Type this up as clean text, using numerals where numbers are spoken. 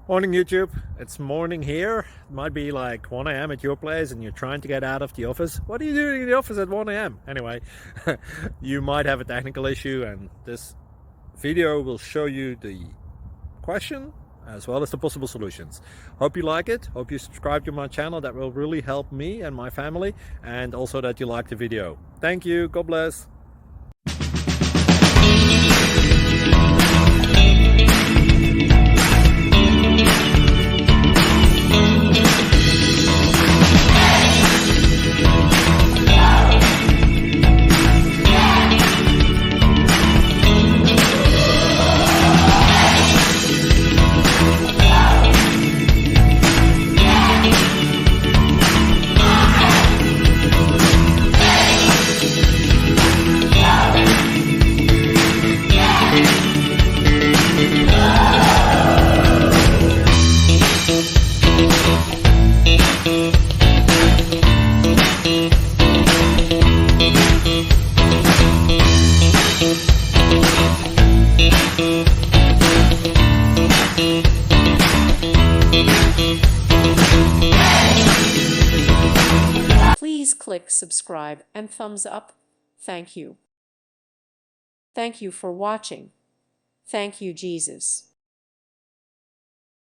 Morning YouTube, it's morning here. It might be like 1 a.m. at your place and you're trying to get out of the office. What are you doing in the office at 1 a.m.? Anyway, you might have a technical issue and this video will show you the question as well as the possible solutions. Hope you like it, hope you subscribe to my channel. That will really help me and my family, and also that you like the video. Thank you, God bless. Please click subscribe and thumbs up. Thank you. Thank you for watching. Thank you, Jesus.